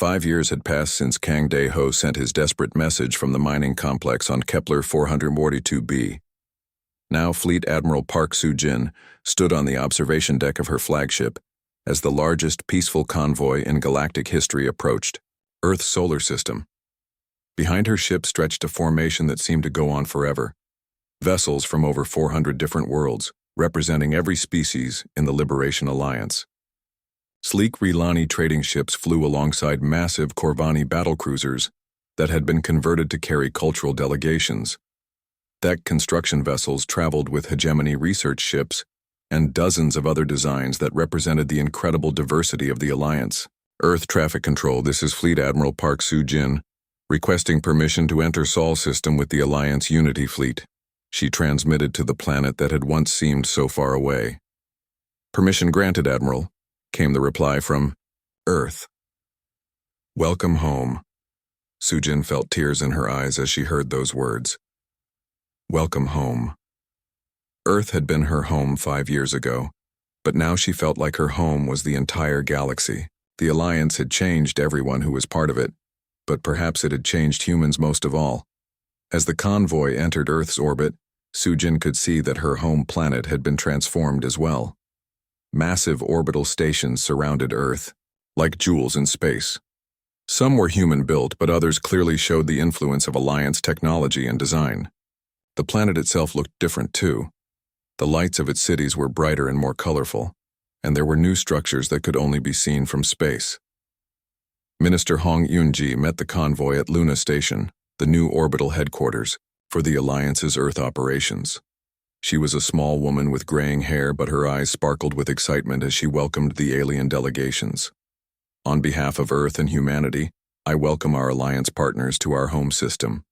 5 years had passed since Kang Dae-ho sent his desperate message from the mining complex on Kepler 442b. Now Fleet Admiral Park Soo-jin stood on the observation deck of her flagship as the largest peaceful convoy in galactic history approached Earth's solar system. Behind her ship stretched a formation that seemed to go on forever. Vessels from over 400 different worlds, representing every species in the Liberation Alliance. Sleek Rilani trading ships flew alongside massive Corvani battlecruisers that had been converted to carry cultural delegations. Deck construction vessels traveled with hegemony research ships and dozens of other designs that represented the incredible diversity of the Alliance. Earth Traffic Control, this is Fleet Admiral Park Soo-jin, requesting permission to enter Sol system with the Alliance Unity Fleet. She transmitted to the planet that had once seemed so far away. Permission granted, Admiral, came the reply from Earth. Welcome home. Soo-jin felt tears in her eyes as she heard those words. Welcome home. Earth had been her home 5 years ago, but now she felt like her home was the entire galaxy. The Alliance had changed everyone who was part of it, but perhaps it had changed humans most of all. As the convoy entered Earth's orbit, Soo-jin could see that her home planet had been transformed as well. Massive orbital stations surrounded Earth, like jewels in space. Some were human-built, but others clearly showed the influence of Alliance technology and design. The planet itself looked different too. The lights of its cities were brighter and more colorful, and there were new structures that could only be seen from space. Minister Hong Eun-ji met the convoy at Luna Station, the new orbital headquarters for the Alliance's Earth operations. She was a small woman with graying hair, but her eyes sparkled with excitement as she welcomed the alien delegations. On behalf of Earth and humanity, I welcome our Alliance partners to our home system,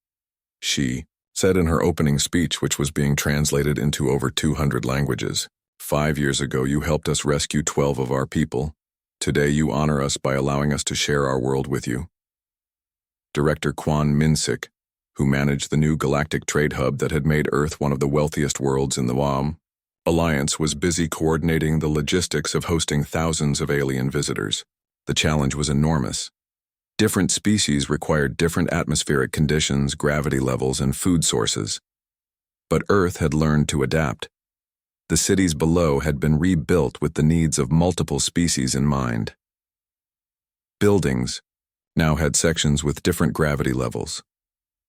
she said in her opening speech, which was being translated into over 200 languages. 5 years ago, you helped us rescue 12 of our people. Today, you honor us by allowing us to share our world with you. Director Kwon Min-sik, who managed the new galactic trade hub that had made Earth one of the wealthiest worlds in the Alliance, was busy coordinating the logistics of hosting thousands of alien visitors. The challenge was enormous. Different species required different atmospheric conditions, gravity levels, and food sources. But Earth had learned to adapt. The cities below had been rebuilt with the needs of multiple species in mind. Buildings now had sections with different gravity levels.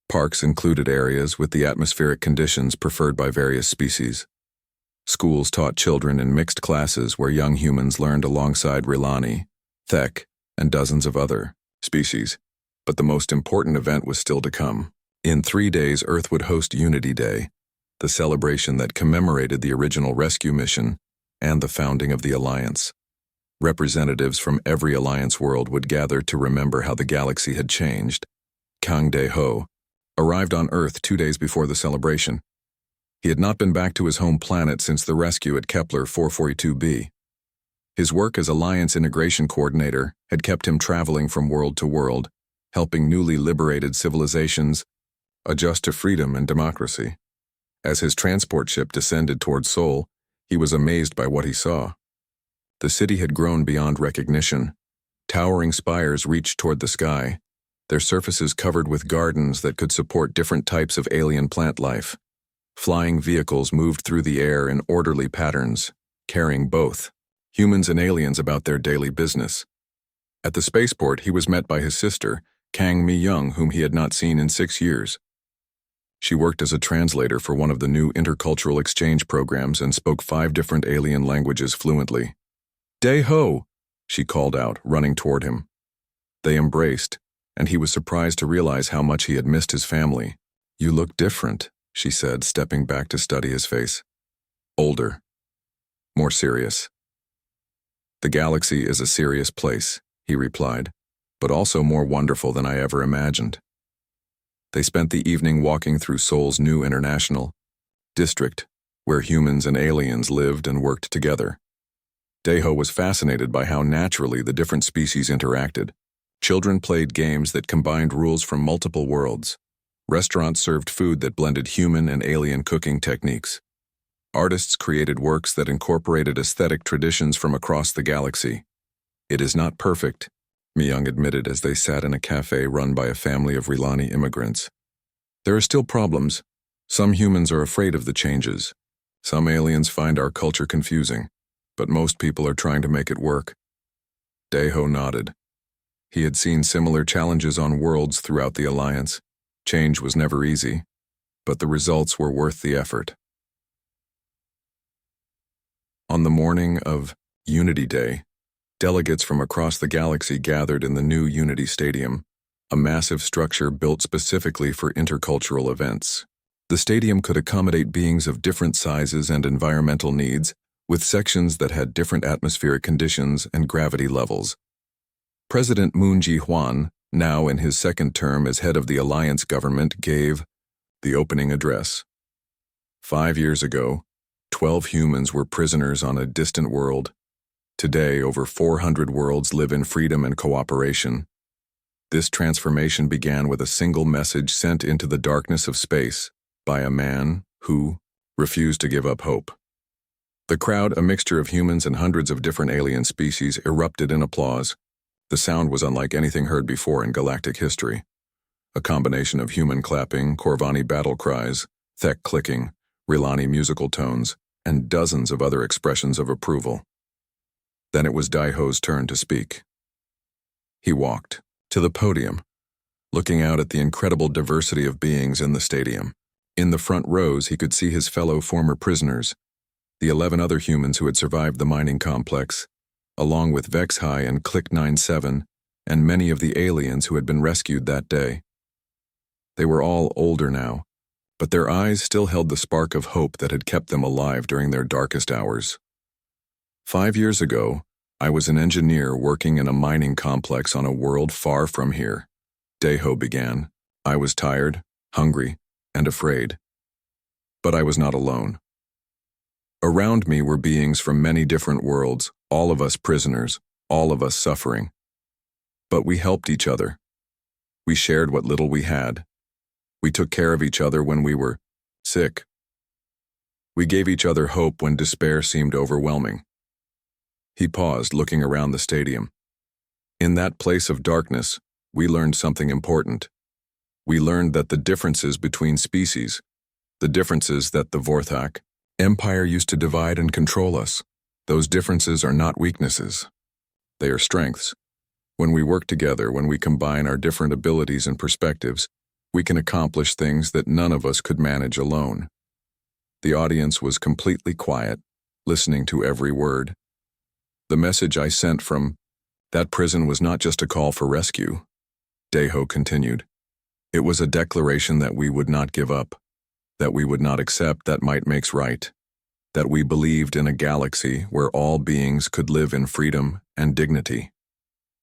Parks included areas with the atmospheric conditions preferred by various species. Schools taught children in mixed classes where young humans learned alongside Rilani, Thek, and dozens of other species. But the most important event was still to come. In 3 days, Earth would host Unity Day, the celebration that commemorated the original rescue mission and the founding of the Alliance. Representatives from every Alliance world would gather to remember how the galaxy had changed. Kang Dae-ho arrived on Earth 2 days before the celebration. He had not been back to his home planet since the rescue at Kepler 442b. His work as Alliance Integration Coordinator had kept him traveling from world to world, helping newly liberated civilizations adjust to freedom and democracy. As his transport ship descended toward Seoul, he was amazed by what he saw. The city had grown beyond recognition. Towering spires reached toward the sky, their surfaces covered with gardens that could support different types of alien plant life. Flying vehicles moved through the air in orderly patterns, carrying both humans and aliens about their daily business. At the spaceport, he was met by his sister, Kang Mi-young, whom he had not seen in 6 years. She worked as a translator for one of the new intercultural exchange programs and spoke 5 different alien languages fluently. "Dae-ho!" she called out, running toward him. They embraced, and he was surprised to realize how much he had missed his family. "You look different," she said, stepping back to study his face. "Older. More serious." "The galaxy is a serious place," he replied, "but also more wonderful than I ever imagined." They spent the evening walking through Seoul's new international district, where humans and aliens lived and worked together. Dae-ho was fascinated by how naturally the different species interacted. Children played games that combined rules from multiple worlds. Restaurants served food that blended human and alien cooking techniques. Artists created works that incorporated aesthetic traditions from across the galaxy. It is not perfect, Myung admitted as they sat in a cafe run by a family of Rilani immigrants. There are still problems. Some humans are afraid of the changes. Some aliens find our culture confusing, but most people are trying to make it work. Daeho nodded. He had seen similar challenges on worlds throughout the Alliance. Change was never easy, but the results were worth the effort. On the morning of Unity Day, delegates from across the galaxy gathered in the new Unity Stadium, a massive structure built specifically for intercultural events. The stadium could accommodate beings of different sizes and environmental needs, with sections that had different atmospheric conditions and gravity levels. President Moon Ji-hwan, now in his second term as head of the Alliance government, gave the opening address. 5 years ago, 12 humans were prisoners on a distant world. Today, over 400 worlds live in freedom and cooperation. This transformation began with a single message sent into the darkness of space by a man who refused to give up hope. The crowd, a mixture of humans and hundreds of different alien species, erupted in applause. The sound was unlike anything heard before in galactic history. A combination of human clapping, Corvani battle cries, Thek clicking, Rilani musical tones, and dozens of other expressions of approval. Then it was Daeho's turn to speak. He walked to the podium, looking out at the incredible diversity of beings in the stadium. In the front rows, he could see his fellow former prisoners, the 11 other humans who had survived the mining complex, along with Vexhai and Click 97, and many of the aliens who had been rescued that day. They were all older now, but their eyes still held the spark of hope that had kept them alive during their darkest hours. 5 years ago, I was an engineer working in a mining complex on a world far from here. Daeho began. I was tired, hungry, and afraid. But I was not alone. Around me were beings from many different worlds, all of us prisoners, all of us suffering. But we helped each other. We shared what little we had. We took care of each other when we were sick. We gave each other hope when despair seemed overwhelming. He paused, looking around the stadium. In that place of darkness, we learned something important. We learned that the differences between species, the differences that the Vorthak Empire used to divide and control us, those differences are not weaknesses. They are strengths. When we work together, when we combine our different abilities and perspectives, we can accomplish things that none of us could manage alone. The audience was completely quiet, listening to every word. The message I sent from that prison was not just a call for rescue, Daeho continued. It was a declaration that we would not give up, that we would not accept that might makes right, that we believed in a galaxy where all beings could live in freedom and dignity.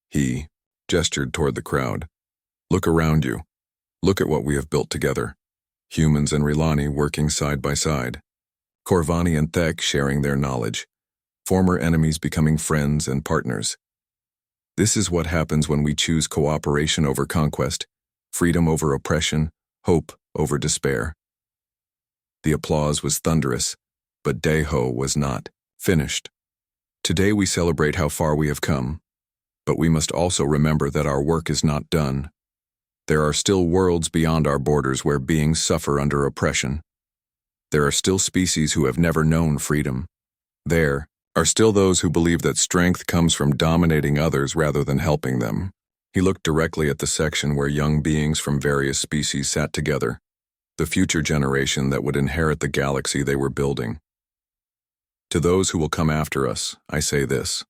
He gestured toward the crowd. Look around you. Look at what we have built together. Humans and Rilani working side by side. Corvani and Thek sharing their knowledge. Former enemies becoming friends and partners. This is what happens when we choose cooperation over conquest, freedom over oppression, hope over despair. The applause was thunderous, but Daeho was not finished. Today we celebrate how far we have come, but we must also remember that our work is not done. There are still worlds beyond our borders where beings suffer under oppression. There are still species who have never known freedom. There are still those who believe that strength comes from dominating others rather than helping them. He looked directly at the section where young beings from various species sat together, the future generation that would inherit the galaxy they were building. To those who will come after us, I say this.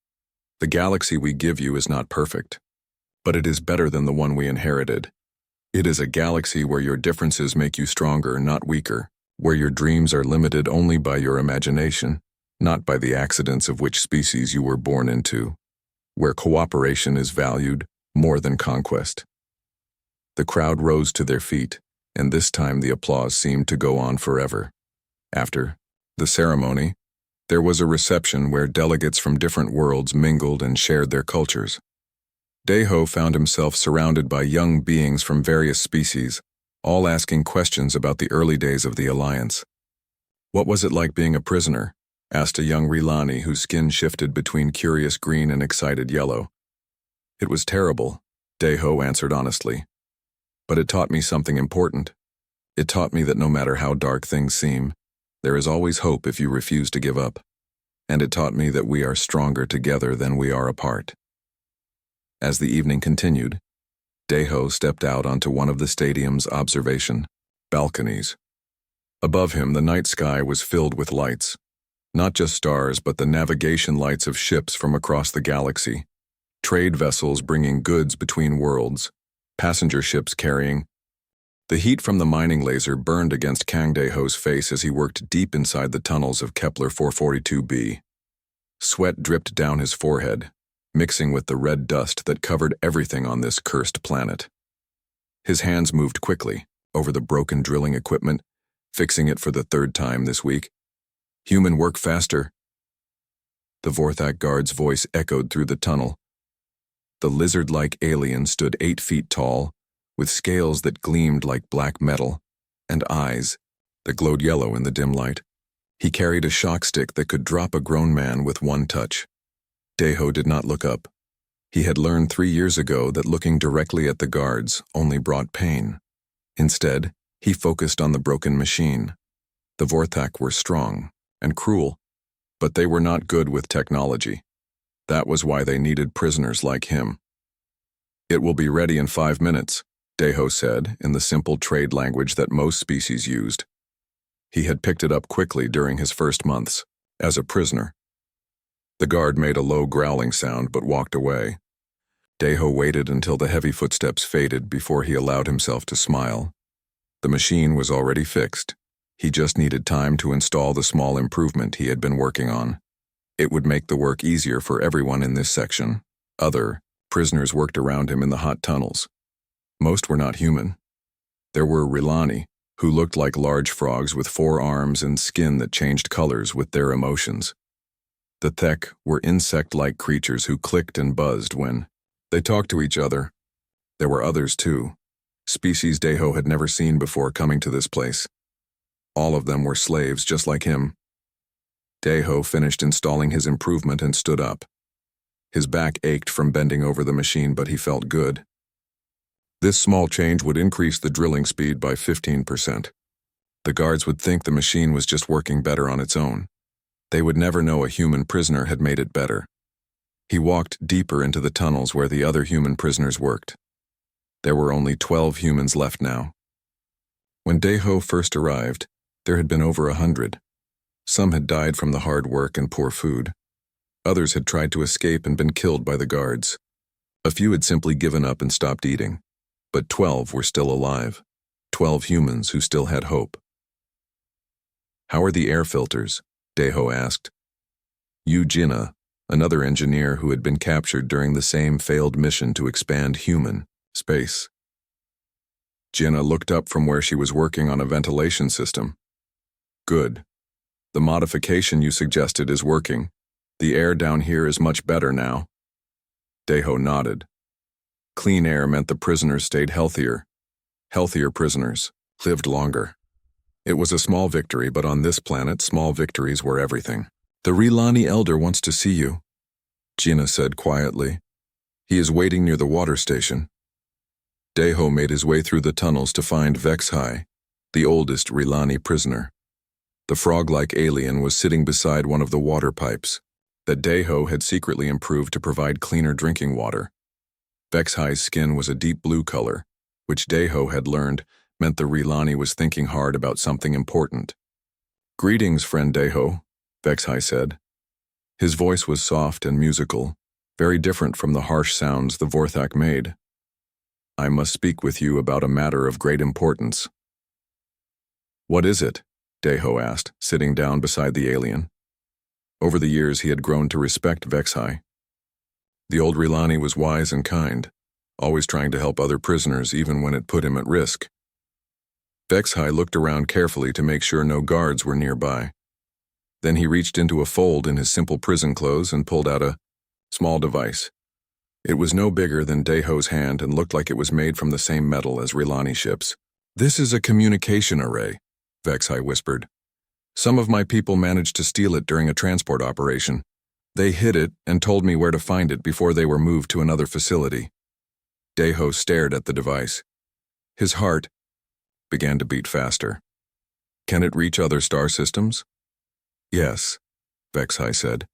The galaxy we give you is not perfect, but it is better than the one we inherited. It is a galaxy where your differences make you stronger, not weaker, where your dreams are limited only by your imagination, not by the accidents of which species you were born into, where cooperation is valued more than conquest. The crowd rose to their feet, and this time the applause seemed to go on forever. After the ceremony, there was a reception where delegates from different worlds mingled and shared their cultures. Daeho found himself surrounded by young beings from various species, all asking questions about the early days of the Alliance. What was it like being a prisoner? Asked a young Rilani whose skin shifted between curious green and excited yellow. It was terrible, Daeho answered honestly. But it taught me something important. It taught me that no matter how dark things seem, there is always hope if you refuse to give up. And it taught me that we are stronger together than we are apart. As the evening continued, Daeho stepped out onto one of the stadium's observation balconies. Above him, the night sky was filled with lights. Not just stars, but the navigation lights of ships from across the galaxy. Trade vessels bringing goods between worlds. Passenger ships carrying. The heat from the mining laser burned against Kang Daeho's face as he worked deep inside the tunnels of Kepler 442b. Sweat dripped down his forehead, mixing with the red dust that covered everything on this cursed planet. His hands moved quickly over the broken drilling equipment, fixing it for the third time this week. Human, work faster. The Vorthak guard's voice echoed through the tunnel. The lizard-like alien stood 8 feet tall, with scales that gleamed like black metal, and eyes that glowed yellow in the dim light. He carried a shock stick that could drop a grown man with one touch. Daeho did not look up. He had learned 3 years ago that looking directly at the guards only brought pain. Instead, he focused on the broken machine. The Vorthak were strong and cruel, but they were not good with technology. That was why they needed prisoners like him. "It will be ready in 5 minutes," Daeho said in the simple trade language that most species used. He had picked it up quickly during his first months, as a prisoner. The guard made a low growling sound but walked away. Daeho waited until the heavy footsteps faded before he allowed himself to smile. The machine was already fixed. He just needed time to install the small improvement he had been working on. It would make the work easier for everyone in this section. Other prisoners worked around him in the hot tunnels. Most were not human. There were Rilani, who looked like large frogs with 4 arms and skin that changed colors with their emotions. The Thek were insect-like creatures who clicked and buzzed when they talked to each other. There were others too, species Daeho had never seen before coming to this place. All of them were slaves just like him. Daeho finished installing his improvement and stood up. His back ached from bending over the machine, but he felt good. This small change would increase the drilling speed by 15%. The guards would think the machine was just working better on its own. They would never know a human prisoner had made it better. He walked deeper into the tunnels where the other human prisoners worked. There were only 12 humans left now. When Daeho first arrived, there had been over 100. Some had died from the hard work and poor food. Others had tried to escape and been killed by the guards. A few had simply given up and stopped eating. But 12 were still alive. 12 humans who still had hope. "How are the air filters?" Daeho asked. Yu Jinna, another engineer who had been captured during the same failed mission to expand human space. Jinna looked up from where she was working on a ventilation system. "Good. The modification you suggested is working. The air down here is much better now." Daeho nodded. Clean air meant the prisoners stayed healthier. Healthier prisoners lived longer. It was a small victory, but on this planet, small victories were everything. "The Rilani Elder wants to see you," Jinna said quietly. "He is waiting near the water station." Daeho made his way through the tunnels to find Vexhai, the oldest Rilani prisoner. The frog-like alien was sitting beside one of the water pipes that Daeho had secretly improved to provide cleaner drinking water. Vexhai's skin was a deep blue color, which Daeho had learned meant the Rilani was thinking hard about something important. "Greetings, friend Daeho," Vexhai said. His voice was soft and musical, very different from the harsh sounds the Vorthak made. "I must speak with you about a matter of great importance." "What is it?" Daeho asked, sitting down beside the alien. Over the years, he had grown to respect Vexhai. The old Rilani was wise and kind, always trying to help other prisoners even when it put him at risk. Vexhai looked around carefully to make sure no guards were nearby. Then he reached into a fold in his simple prison clothes and pulled out a small device. It was no bigger than Daeho's hand and looked like it was made from the same metal as Rilani ships. "This is a communication array," Vexhai whispered. "Some of my people managed to steal it during a transport operation. They hid it and told me where to find it before they were moved to another facility. Deho stared at the device. His heart began to beat faster. Can it reach other star systems? Yes, Vexhai said.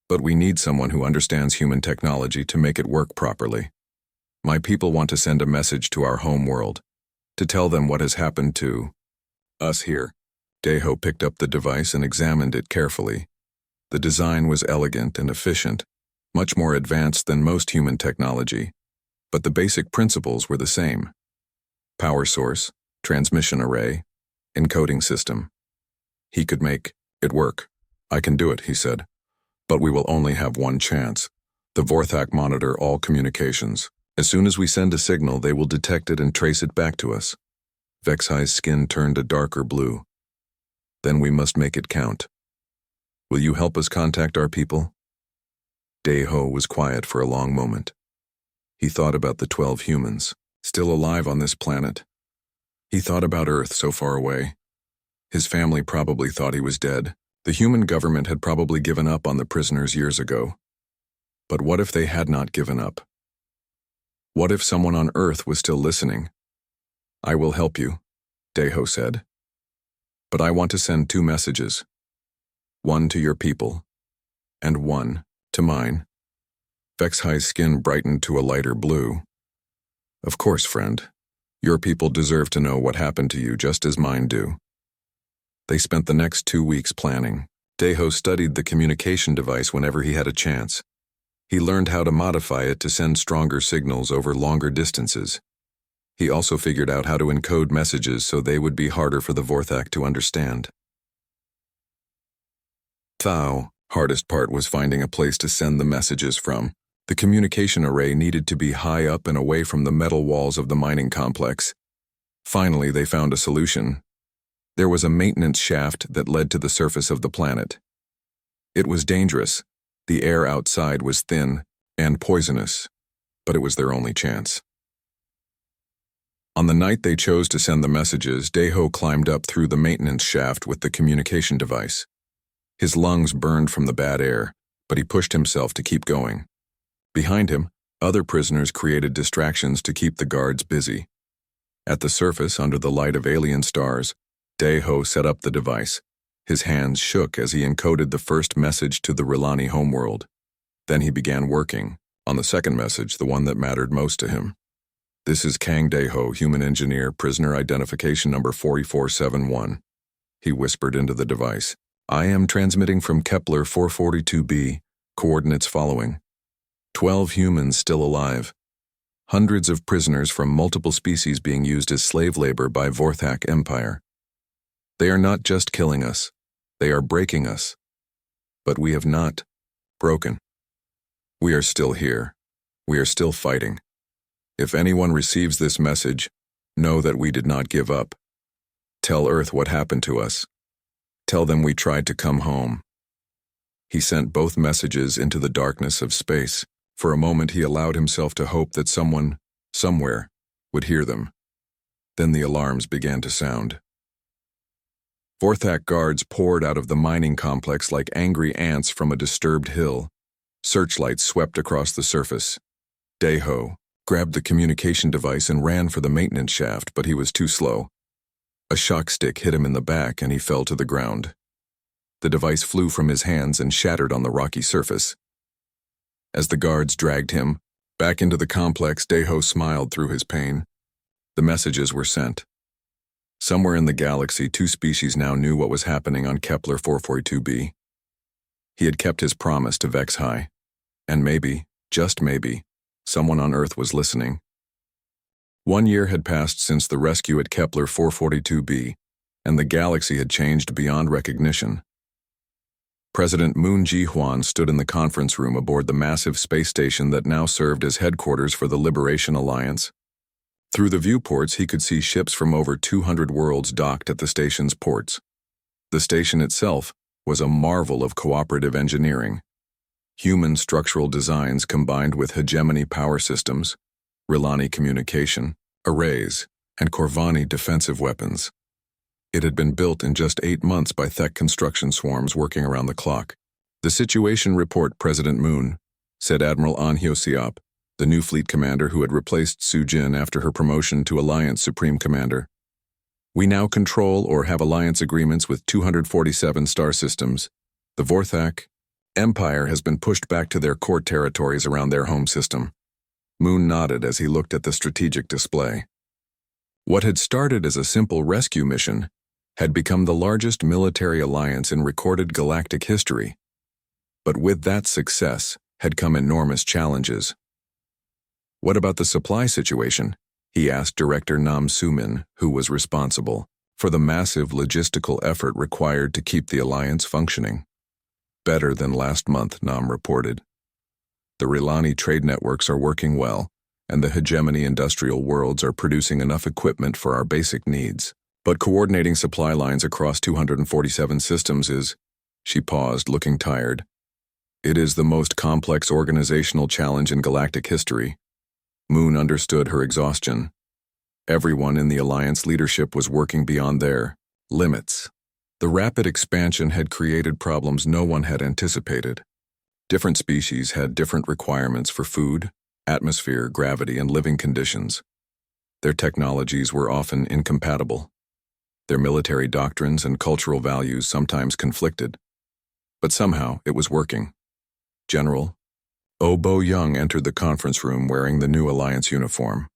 But we need someone who understands human technology to make it work properly. My people want to send a message to our home world, to tell them what has happened to us here. Deho picked up the device and examined it carefully. The design was elegant and efficient, much more advanced than most human technology, but the basic principles were the same. Power source, transmission array, encoding system. He could make it work. I can do it, he said. But we will only have one chance. The Vorthak monitor all communications. As soon as we send a signal, they will detect it and trace it back to us. Vexhai's skin turned a darker blue. Then we must make it count. Will you help us contact our people? Deho was quiet for a long moment. He thought about the 12 humans, still alive on this planet. He thought about Earth so far away. His family probably thought he was dead. The human government had probably given up on the prisoners years ago. But what if they had not given up? What if someone on Earth was still listening? I will help you, Deho said. But I want to send 2 messages. One to your people, and one to mine. Vexhai's skin brightened to a lighter blue. Of course, friend. Your people deserve to know what happened to you just as mine do. They spent the next 2 weeks planning. Deho studied the communication device whenever he had a chance. He learned how to modify it to send stronger signals over longer distances. He also figured out how to encode messages so they would be harder for the Vorthak to understand. The hardest part was finding a place to send the messages from. The communication array needed to be high up and away from the metal walls of the mining complex. Finally, they found a solution. There was a maintenance shaft that led to the surface of the planet. It was dangerous. The air outside was thin and poisonous, but it was their only chance. On the night they chose to send the messages, Deho climbed up through the maintenance shaft with the communication device. His lungs burned from the bad air, but he pushed himself to keep going. Behind him, other prisoners created distractions to keep the guards busy. At the surface, under the light of alien stars, Deho set up the device. His hands shook as he encoded the first message to the Rilani homeworld. Then he began working on the second message, the one that mattered most to him. This is Kang Deho, human engineer, prisoner identification number 4471. He whispered into the device. I am transmitting from Kepler 442b, coordinates following. 12 humans still alive. Hundreds of prisoners from multiple species being used as slave labor by Vorthak Empire. They are not just killing us, they are breaking us. But we have not broken. We are still here. We are still fighting. If anyone receives this message, know that we did not give up. Tell Earth what happened to us. Tell them we tried to come home. He sent both messages into the darkness of space. For a moment he allowed himself to hope that someone, somewhere, would hear them. Then the alarms began to sound. Vorthak guards poured out of the mining complex like angry ants from a disturbed hill. Searchlights swept across the surface. Deho grabbed the communication device and ran for the maintenance shaft, but he was too slow. A shock stick hit him in the back and he fell to the ground. The device flew from his hands and shattered on the rocky surface. As the guards dragged him back into the complex, Deho smiled through his pain. The messages were sent. Somewhere in the galaxy, 2 species now knew what was happening on Kepler 442b. He had kept his promise to Vexhai. And maybe, just maybe, someone on Earth was listening. 1 year had passed since the rescue at Kepler 442b, and the galaxy had changed beyond recognition. President Moon Ji-hwan stood in the conference room aboard the massive space station that now served as headquarters for the Liberation Alliance. Through the viewports, he could see ships from over 200 worlds docked at the station's ports. The station itself was a marvel of cooperative engineering. Human structural designs combined with hegemony power systems, Rilani communication, arrays, and Corvani defensive weapons. It had been built in just 8 months by Thek construction swarms working around the clock. "The situation report, President Moon," said Admiral An Hyosiop, the new fleet commander who had replaced Su Jin after her promotion to Alliance Supreme Commander. "We now control or have alliance agreements with 247 star systems. The Vorthak Empire has been pushed back to their core territories around their home system." Moon nodded as he looked at the strategic display. What had started as a simple rescue mission had become the largest military alliance in recorded galactic history. But with that success had come enormous challenges. "What about the supply situation?" he asked Director Nam Sumin, who was responsible for the massive logistical effort required to keep the alliance functioning. "Better than last month," Nam reported. "The Rilani trade networks are working well, and the hegemony industrial worlds are producing enough equipment for our basic needs. But coordinating supply lines across 247 systems is—" She paused, looking tired. "It is the most complex organizational challenge in galactic history." Moon understood her exhaustion. Everyone in the Alliance leadership was working beyond their limits. The rapid expansion had created problems no one had anticipated. Different species had different requirements for food, atmosphere, gravity, and living conditions. Their technologies were often incompatible. Their military doctrines and cultural values sometimes conflicted. But somehow it was working. General Bo Young entered the conference room wearing the new Alliance uniform,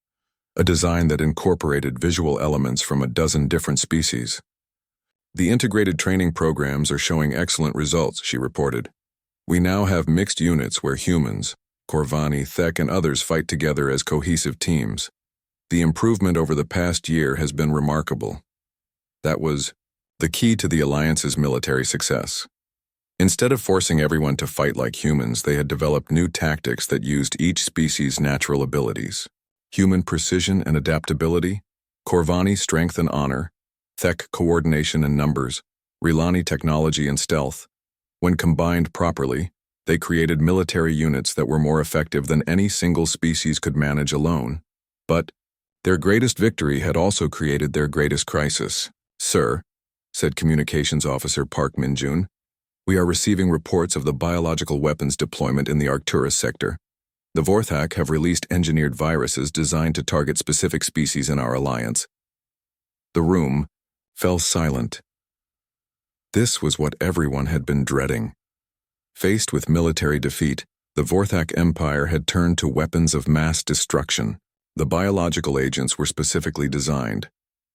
a design that incorporated visual elements from a dozen different species. "The integrated training programs are showing excellent results," she reported. "We now have mixed units where humans, Corvani, Thek, and others fight together as cohesive teams. The improvement over the past year has been remarkable." That was the key to the Alliance's military success. Instead of forcing everyone to fight like humans, they had developed new tactics that used each species' natural abilities. Human precision and adaptability, Corvani strength and honor, Thek coordination and numbers, Rilani technology and stealth. When combined properly, they created military units that were more effective than any single species could manage alone. But their greatest victory had also created their greatest crisis. "Sir," said Communications Officer Park Minjun, "we are receiving reports of the biological weapons deployment in the Arcturus sector. The Vorthak have released engineered viruses designed to target specific species in our alliance." The room fell silent. This was what everyone had been dreading. Faced with military defeat, the Vorthak Empire had turned to weapons of mass destruction. The biological agents were specifically designed.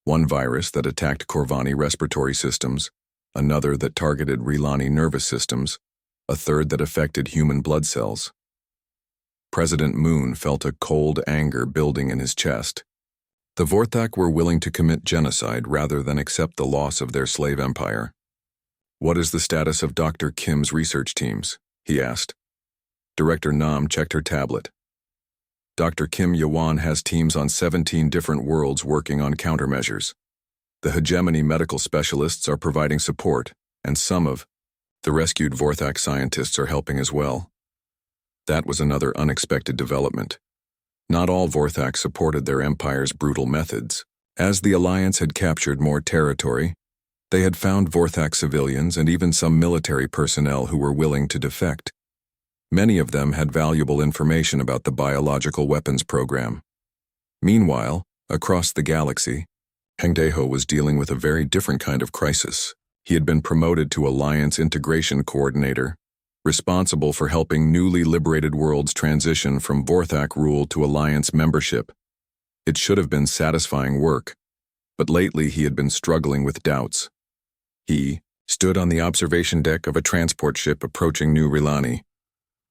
One virus that attacked Corvani respiratory systems, another that targeted Rilani nervous systems, a third that affected human blood cells. President Moon felt a cold anger building in his chest. The Vorthak were willing to commit genocide rather than accept the loss of their slave empire. "What is the status of Dr. Kim's research teams?" he asked. Director Nam checked her tablet. "Dr. Kim Yawan has teams on 17 different worlds working on countermeasures. The hegemony medical specialists are providing support, and some of the rescued Vorthak scientists are helping as well." That was another unexpected development. Not all Vorthak supported their empire's brutal methods. As the Alliance had captured more territory, they had found Vorthak civilians and even some military personnel who were willing to defect. Many of them had valuable information about the biological weapons program. Meanwhile, across the galaxy, Heng Daeho was dealing with a very different kind of crisis. He had been promoted to Alliance Integration Coordinator, responsible for helping newly liberated worlds transition from Vorthak rule to Alliance membership. It should have been satisfying work, but lately he had been struggling with doubts. He stood on the observation deck of a transport ship approaching New Rilani,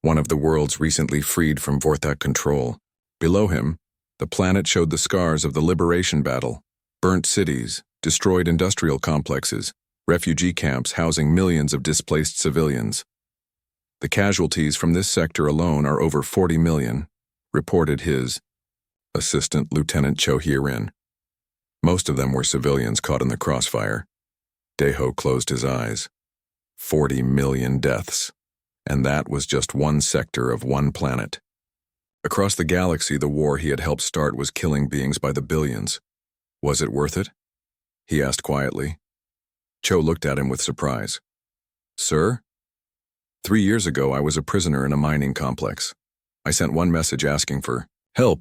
one of the worlds recently freed from Vorthak control. Below him, the planet showed the scars of the liberation battle: burnt cities, destroyed industrial complexes, refugee camps housing millions of displaced civilians. "The casualties from this sector alone are over 40 million, reported his assistant, Lieutenant Cho Hye-rin. Most of them were civilians caught in the crossfire. Daeho closed his eyes. 40 million deaths. And that was just one sector of one planet. Across the galaxy, the war he had helped start was killing beings by the billions. Was it worth it? He asked quietly. Cho looked at him with surprise. "Sir?" 3 years ago, I was a prisoner in a mining complex. I sent one message asking for help.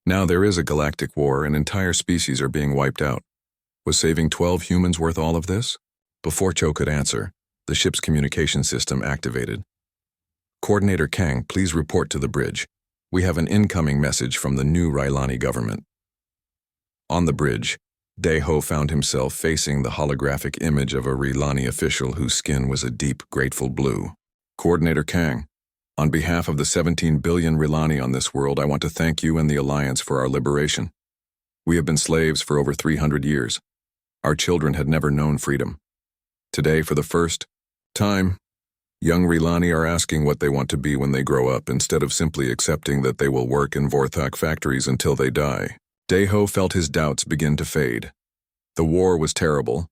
Now there is a galactic war and entire species are being wiped out. Was saving 12 humans worth all of this? Before Cho could answer, the ship's communication system activated. Coordinator Kang, please report to the bridge. We have an incoming message from the new Rylani government. On the bridge, Dae-ho found himself facing the holographic image of a Rylani official whose skin was a deep, grateful blue. Coordinator Kang, on behalf of the 17 billion Rylani on this world, I want to thank you and the Alliance for our liberation. We have been slaves for over 300 years. Our children had never known freedom. Today, for the first time, young Rylani are asking what they want to be when they grow up instead of simply accepting that they will work in Vorthak factories until they die. Dae-ho felt his doubts begin to fade. The war was terrible,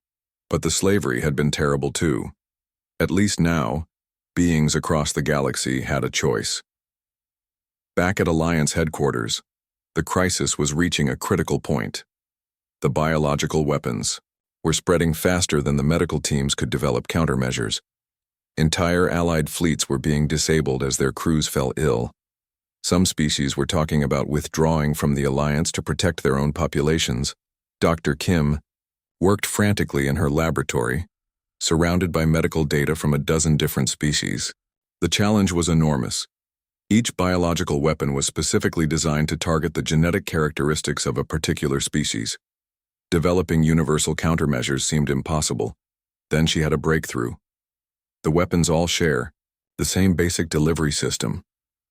but the slavery had been terrible too. At least now, beings across the galaxy had a choice. Back at Alliance headquarters, the crisis was reaching a critical point. The biological weapons were spreading faster than the medical teams could develop countermeasures. Entire Allied fleets were being disabled as their crews fell ill. Some species were talking about withdrawing from the Alliance to protect their own populations. Dr. Kim worked frantically in her laboratory, surrounded by medical data from a dozen different species. The challenge was enormous. Each biological weapon was specifically designed to target the genetic characteristics of a particular species. Developing universal countermeasures seemed impossible. Then she had a breakthrough. The weapons all share the same basic delivery system,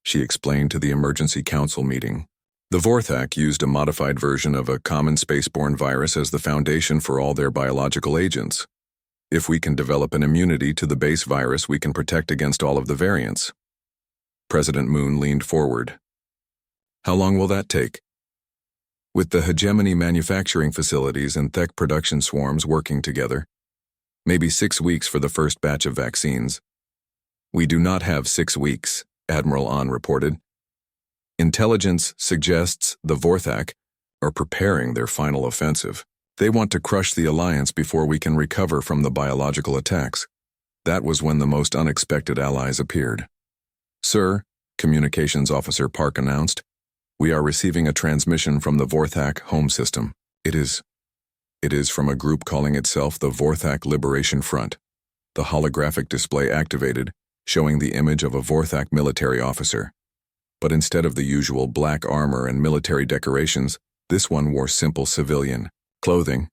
she explained to the emergency council meeting. The Vorthak used a modified version of a common spaceborne virus as the foundation for all their biological agents. If we can develop an immunity to the base virus, we can protect against all of the variants. President Moon leaned forward. How long will that take? With the hegemony manufacturing facilities and tech production swarms working together, maybe 6 weeks for the first batch of vaccines. We do not have 6 weeks, Admiral An reported. Intelligence suggests the Vorthak are preparing their final offensive. They want to crush the Alliance before we can recover from the biological attacks. That was when the most unexpected allies appeared. Sir, Communications Officer Park announced, we are receiving a transmission from the Vorthak home system. It is from a group calling itself the Vorthak Liberation Front. The holographic display activated, showing the image of a Vorthak military officer. But instead of the usual black armor and military decorations, this one wore simple civilian clothing.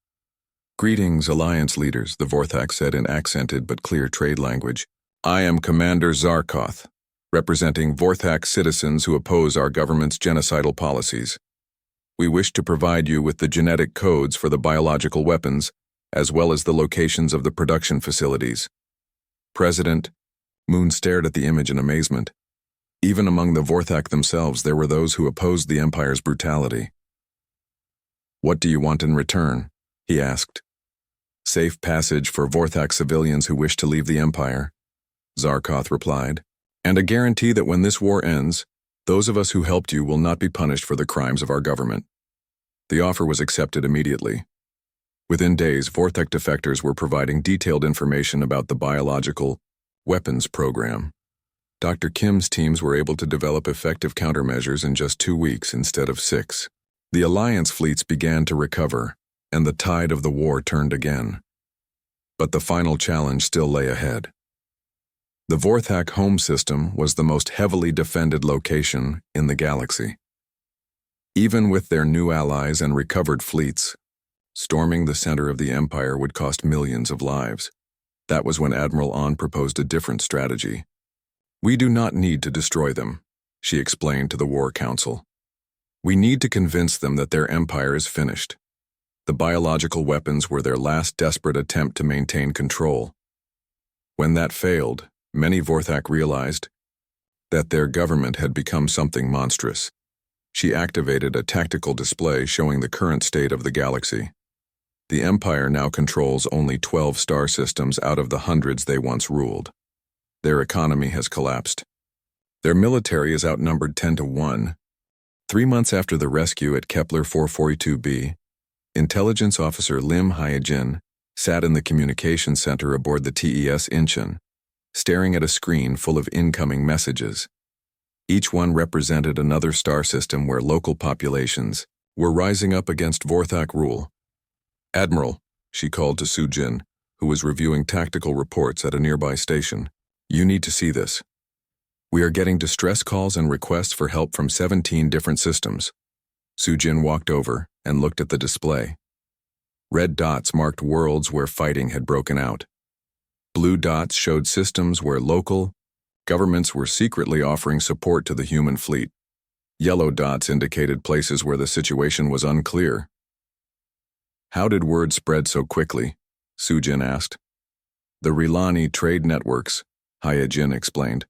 Greetings, Alliance leaders, the Vorthak said in accented but clear trade language. I am Commander Zarkoth, representing Vorthak citizens who oppose our government's genocidal policies. We wish to provide you with the genetic codes for the biological weapons, as well as the locations of the production facilities. President Moon stared at the image in amazement. Even among the Vorthak themselves, there were those who opposed the Empire's brutality. What do you want in return? He asked. Safe passage for Vorthak civilians who wish to leave the Empire, Zarkoth replied, and a guarantee that when this war ends, those of us who helped you will not be punished for the crimes of our government. The offer was accepted immediately. Within days, Vorthak defectors were providing detailed information about the biological weapons program. Dr. Kim's teams were able to develop effective countermeasures in just 2 weeks instead of 6. The Alliance fleets began to recover, and the tide of the war turned again. But the final challenge still lay ahead. The Vorthak home system was the most heavily defended location in the galaxy. Even with their new allies and recovered fleets, storming the center of the Empire would cost millions of lives. That was when Admiral An proposed a different strategy. We do not need to destroy them, she explained to the War Council. We need to convince them that their empire is finished. The biological weapons were their last desperate attempt to maintain control. When that failed, many Vorthak realized that their government had become something monstrous. She activated a tactical display showing the current state of the galaxy. The Empire now controls only 12 star systems out of the hundreds they once ruled. Their economy has collapsed. Their military is outnumbered 10-1. 3 months after the rescue at Kepler 442b, Intelligence Officer Lim Hyejin sat in the communications center aboard the TES Incheon. staring at a screen full of incoming messages. Each one represented another star system where local populations were rising up against Vorthak rule. "Admiral," she called to Sujin, who was reviewing tactical reports at a nearby station. "You need to see this. We are getting distress calls and requests for help from 17 different systems." Sujin walked over and looked at the display. Red dots marked worlds where fighting had broken out. Blue dots showed systems where local governments were secretly offering support to the human fleet. Yellow dots indicated places where the situation was unclear. "How did word spread so quickly?" Sujin asked. "The Rilani trade networks," Hyajin explained.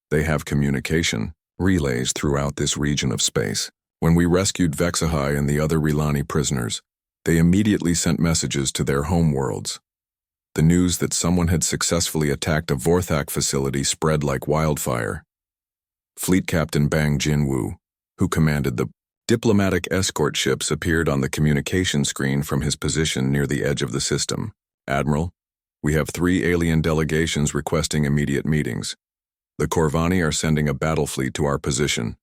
"They have communication relays throughout this region of space. When we rescued Vexahai and the other Rilani prisoners, they immediately sent messages to their home worlds. The news that someone had successfully attacked a Vorthak facility spread like wildfire. Fleet Captain Bang Jinwoo, who commanded the diplomatic escort ships, appeared on the communication screen from his position near the edge of the system. "Admiral, we have 3 alien delegations requesting immediate meetings. The Corvani are sending a battle fleet to our position.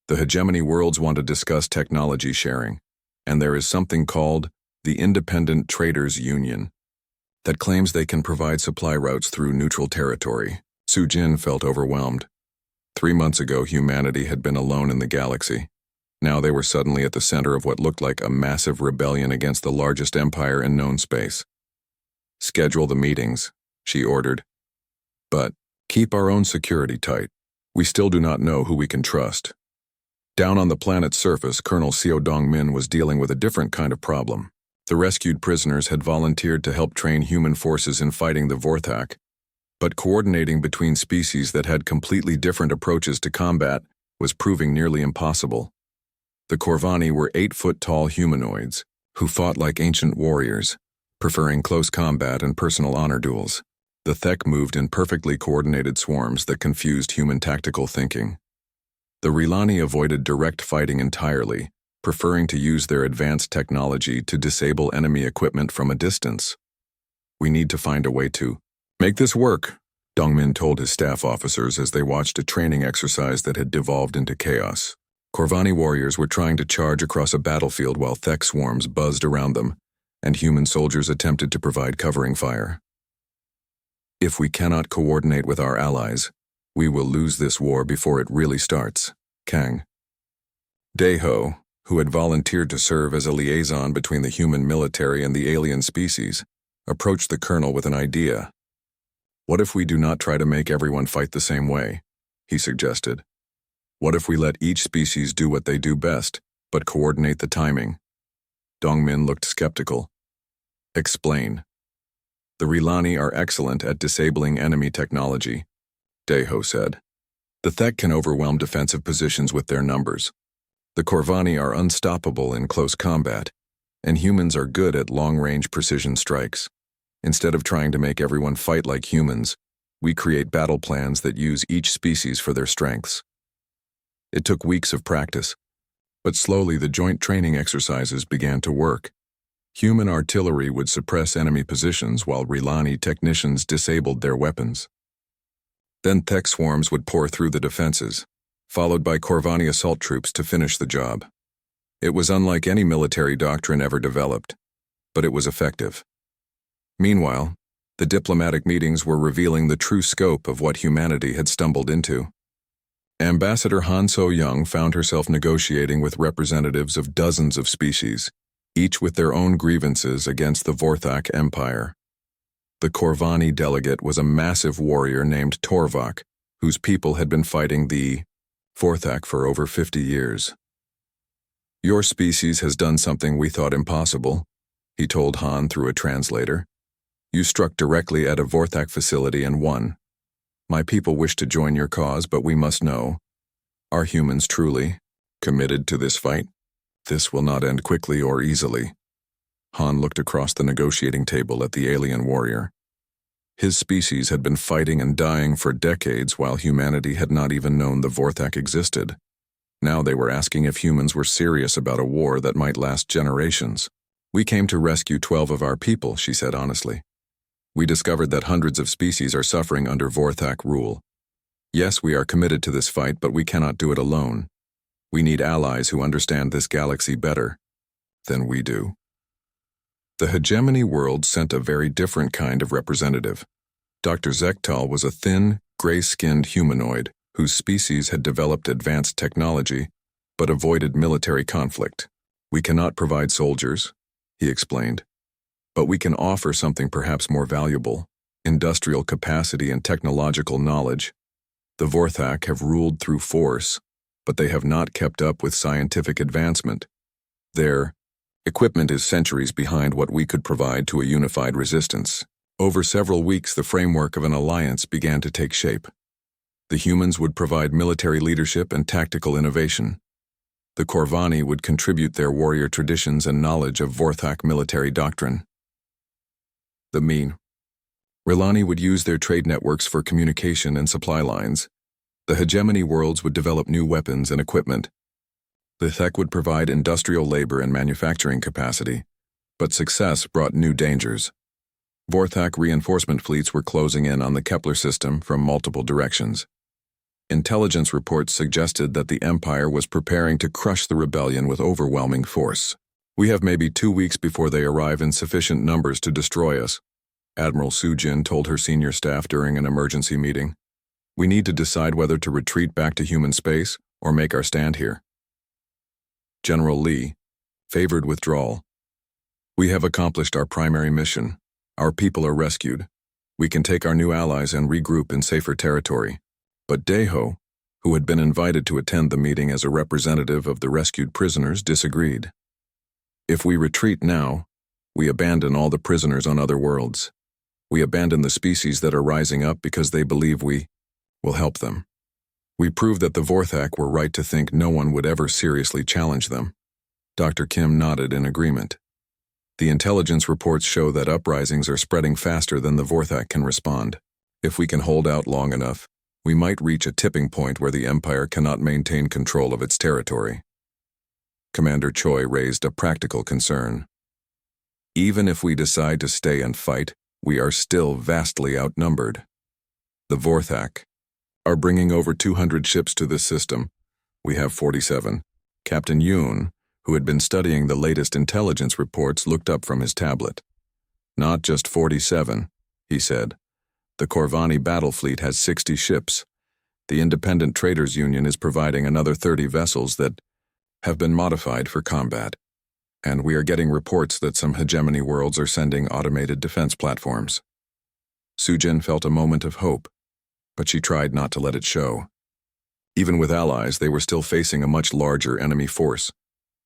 The hegemony worlds want to discuss technology sharing, and there is something called the Independent Traders Union that claims they can provide supply routes through neutral territory." Sujin felt overwhelmed. 3 months ago, humanity had been alone in the galaxy. Now they were suddenly at the center of what looked like a massive rebellion against the largest empire in known space. "Schedule the meetings," she ordered. "But keep our own security tight. We still do not know who we can trust." Down on the planet's surface, Colonel Seo Dong-min was dealing with a different kind of problem. The rescued prisoners had volunteered to help train human forces in fighting the Vorthak, but coordinating between species that had completely different approaches to combat was proving nearly impossible. The Corvani were 8-foot-tall humanoids who fought like ancient warriors, preferring close combat and personal honor duels. The Thek moved in perfectly coordinated swarms that confused human tactical thinking. The Rilani avoided direct fighting entirely, preferring to use their advanced technology to disable enemy equipment from a distance. "We need to find a way to make this work," Dongmin told his staff officers as they watched a training exercise that had devolved into chaos. Corvani warriors were trying to charge across a battlefield while Thek swarms buzzed around them, and human soldiers attempted to provide covering fire. "If we cannot coordinate with our allies, we will lose this war before it really starts," Kang Daeho, who had volunteered to serve as a liaison between the human military and the alien species, approached the colonel with an idea. "What if we do not try to make everyone fight the same way?" he suggested. "What if we let each species do what they do best, but coordinate the timing?" Dongmin looked skeptical. "Explain." "The Rilani are excellent at disabling enemy technology," Daeho said. "The Thek can overwhelm defensive positions with their numbers. The Corvani are unstoppable in close combat, and humans are good at long-range precision strikes. Instead of trying to make everyone fight like humans, we create battle plans that use each species for their strengths." It took weeks of practice, but slowly the joint training exercises began to work. Human artillery would suppress enemy positions while Rilani technicians disabled their weapons. Then Thek swarms would pour through the defenses, followed by Corvani assault troops to finish the job. It was unlike any military doctrine ever developed, but it was effective. Meanwhile, the diplomatic meetings were revealing the true scope of what humanity had stumbled into. Ambassador Han So-young found herself negotiating with representatives of dozens of species, each with their own grievances against the Vorthak Empire. The Corvani delegate was a massive warrior named Torvak, whose people had been fighting the Vorthak for over 50 years. "Your species has done something we thought impossible," he told Han through a translator. "You struck directly at a Vorthak facility and won. My people wish to join your cause, but we must know, are humans truly committed to this fight? This will not end quickly or easily." Han looked across the negotiating table at the alien warrior. His species had been fighting and dying for decades while humanity had not even known the Vorthak existed. Now they were asking if humans were serious about a war that might last generations. "We came to rescue 12 of our people," she said honestly. We discovered that hundreds of species are suffering under Vorthak rule. Yes, we are committed to this fight, but we cannot do it alone. We need allies who understand this galaxy better than we do. The hegemony world sent a very different kind of representative. Dr. Zektal was a thin, gray-skinned humanoid whose species had developed advanced technology but avoided military conflict. We cannot provide soldiers, he explained, but we can offer something perhaps more valuable: industrial capacity and technological knowledge. The Vorthak have ruled through force, but they have not kept up with scientific advancement. Their equipment is centuries behind what we could provide to a unified resistance. Over several weeks, the framework of an alliance began to take shape. The humans would provide military leadership and tactical innovation. The Corvani would contribute their warrior traditions and knowledge of Vorthak military doctrine. The Mean Rilani would use their trade networks for communication and supply lines. The hegemony worlds would develop new weapons and equipment. The Thek would provide industrial labor and manufacturing capacity, but success brought new dangers. Vorthak reinforcement fleets were closing in on the Kepler system from multiple directions. Intelligence reports suggested that the Empire was preparing to crush the rebellion with overwhelming force. We have maybe 2 weeks before they arrive in sufficient numbers to destroy us, Admiral Sujin told her senior staff during an emergency meeting. We need to decide whether to retreat back to human space or make our stand here. General Lee favored withdrawal. We have accomplished our primary mission. Our people are rescued. We can take our new allies and regroup in safer territory. But Deho, who had been invited to attend the meeting as a representative of the rescued prisoners, disagreed. If we retreat now, we abandon all the prisoners on other worlds. We abandon the species that are rising up because they believe we will help them. We prove that the Vorthak were right to think no one would ever seriously challenge them. Dr. Kim nodded in agreement. The intelligence reports show that uprisings are spreading faster than the Vorthak can respond. If we can hold out long enough, we might reach a tipping point where the Empire cannot maintain control of its territory. Commander Choi raised a practical concern. Even if we decide to stay and fight, we are still vastly outnumbered. The Vorthak are bringing over 200 ships to this system. We have 47. Captain Yoon, who had been studying the latest intelligence reports, looked up from his tablet. Not just 47, he said. The Corvani battle fleet has 60 ships. The Independent Traders Union is providing another 30 vessels that have been modified for combat. And we are getting reports that some hegemony worlds are sending automated defense platforms. Sujin felt a moment of hope, but she tried not to let it show. Even with allies, they were still facing a much larger enemy force.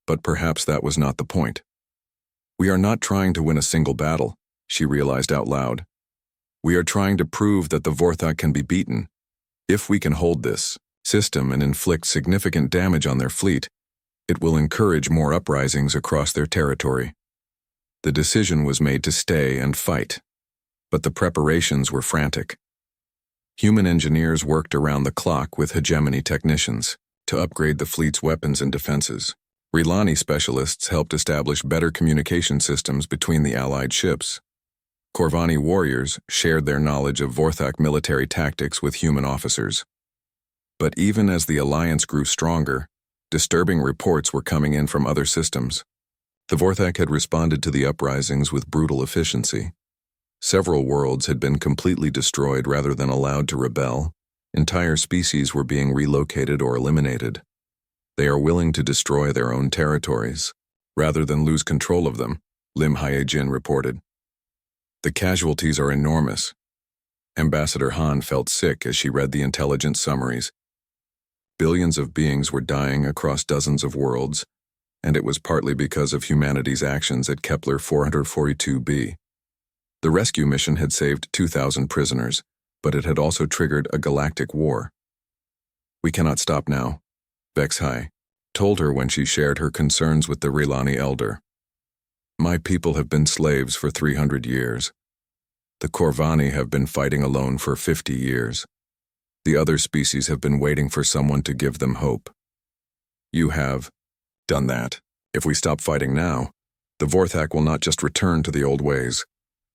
But perhaps that was not the point. We are not trying to win a single battle, she realized out loud. We are trying to prove that the Vorthak can be beaten. If we can hold this system and inflict significant damage on their fleet, it will encourage more uprisings across their territory. The decision was made to stay and fight, but the preparations were frantic. Human engineers worked around the clock with hegemony technicians to upgrade the fleet's weapons and defenses. Rilani specialists helped establish better communication systems between the Allied ships. Corvani warriors shared their knowledge of Vorthak military tactics with human officers. But even as the alliance grew stronger, disturbing reports were coming in from other systems. The Vorthak had responded to the uprisings with brutal efficiency. Several worlds had been completely destroyed rather than allowed to rebel. Entire species were being relocated or eliminated. They are willing to destroy their own territories, rather than lose control of them, Lim Hyejin reported. The casualties are enormous. Ambassador Han felt sick as she read the intelligence summaries. Billions of beings were dying across dozens of worlds, and it was partly because of humanity's actions at Kepler 442b. The rescue mission had saved 2,000 prisoners, but it had also triggered a galactic war. We cannot stop now, Vex Hai told her when she shared her concerns with the Rilani elder. My people have been slaves for 300 years. The Corvani have been fighting alone for 50 years. The other species have been waiting for someone to give them hope. You have done that. If we stop fighting now, the Vorthak will not just return to the old ways.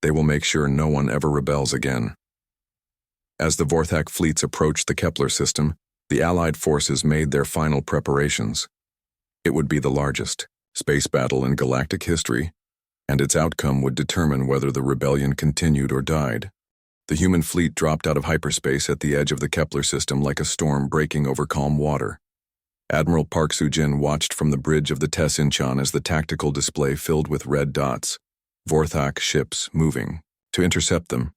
They will make sure no one ever rebels again. As the Vorthak fleets approached the Kepler system, the Allied forces made their final preparations. It would be the largest space battle in galactic history, and its outcome would determine whether the rebellion continued or died. The human fleet dropped out of hyperspace at the edge of the Kepler system like a storm breaking over calm water. Admiral Park Soo-jin watched from the bridge of the Tess Incheon as the tactical display filled with red dots, Vorthak ships moving, to intercept them.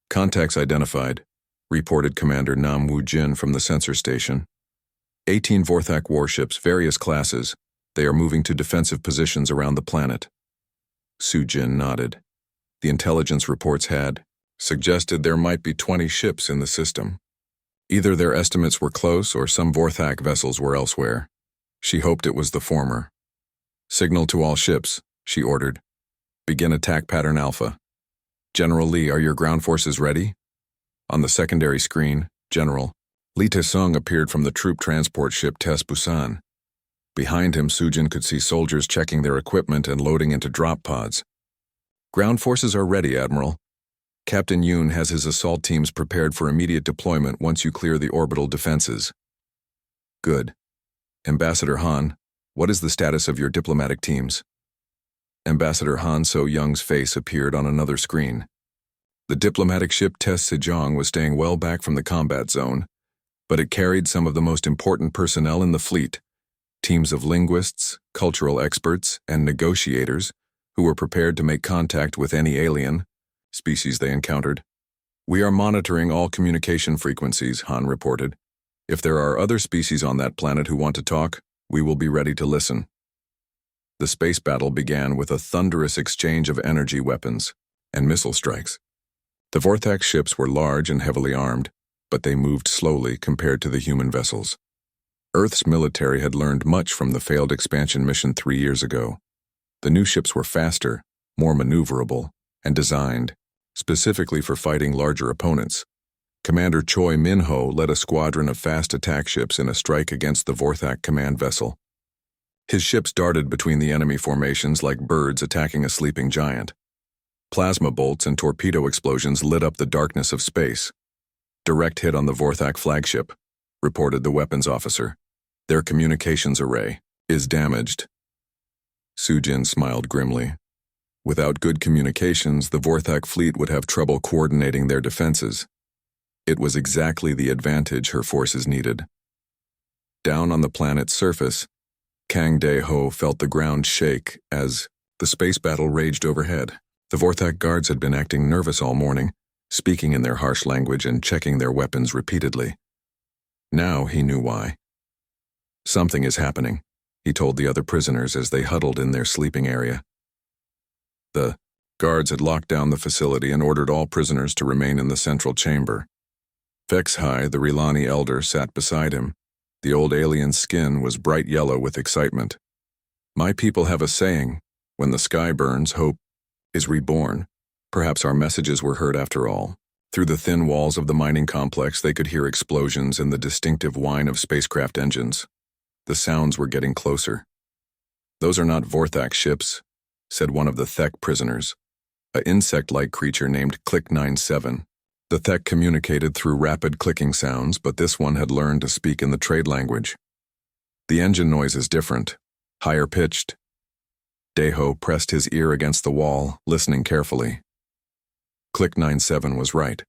Contacts identified, reported Commander Nam Woo-jin from the sensor station. 18 Vorthak warships, various classes. They are moving to defensive positions around the planet. Soo-jin nodded. The intelligence reports had suggested there might be 20 ships in the system. Either their estimates were close or some Vorthak vessels were elsewhere. She hoped it was the former. Signal to all ships, she ordered. Begin attack pattern Alpha. General Lee, are your ground forces ready? On the secondary screen, General Lee Tae-sung appeared from the troop transport ship Tess Busan. Behind him, Soo-jin could see soldiers checking their equipment and loading into drop pods. Ground forces are ready, Admiral. Captain Yoon has his assault teams prepared for immediate deployment once you clear the orbital defenses. Good. Ambassador Han, what is the status of your diplomatic teams? Ambassador Han So-young's face appeared on another screen. The diplomatic ship Tess Sejong was staying well back from the combat zone, but it carried some of the most important personnel in the fleet, teams of linguists, cultural experts, and negotiators who were prepared to make contact with any alien species they encountered. We are monitoring all communication frequencies, Han reported. If there are other species on that planet who want to talk, we will be ready to listen. The space battle began with a thunderous exchange of energy weapons and missile strikes. The Vorthak ships were large and heavily armed, but they moved slowly compared to the human vessels. Earth's military had learned much from the failed expansion mission 3 years ago. The new ships were faster, more maneuverable, and designed specifically for fighting larger opponents. Commander Choi Min-ho led a squadron of fast attack ships in a strike against the Vorthak command vessel. His ships darted between the enemy formations like birds attacking a sleeping giant. Plasma bolts and torpedo explosions lit up the darkness of space. Direct hit on the Vorthak flagship, reported the weapons officer. Their communications array is damaged. Soo-jin smiled grimly. Without good communications, the Vorthak fleet would have trouble coordinating their defenses. It was exactly the advantage her forces needed. Down on the planet's surface, Kang Dae-ho felt the ground shake as the space battle raged overhead. The Vorthak guards had been acting nervous all morning, speaking in their harsh language and checking their weapons repeatedly. Now he knew why. Something is happening, he told the other prisoners as they huddled in their sleeping area. The guards had locked down the facility and ordered all prisoners to remain in the central chamber. Vexhai, the Rilani elder, sat beside him. The old alien's skin was bright yellow with excitement. My people have a saying, when the sky burns, hope is reborn. Perhaps our messages were heard after all. Through the thin walls of the mining complex, they could hear explosions and the distinctive whine of spacecraft engines. The sounds were getting closer. Those are not Vorthak ships, said one of the Thek prisoners, an insect-like creature named Click-97. The Thek communicated through rapid clicking sounds, but this one had learned to speak in the trade language. The engine noise is different, higher pitched. Dae-ho pressed his ear against the wall, listening carefully. Click-97 was right.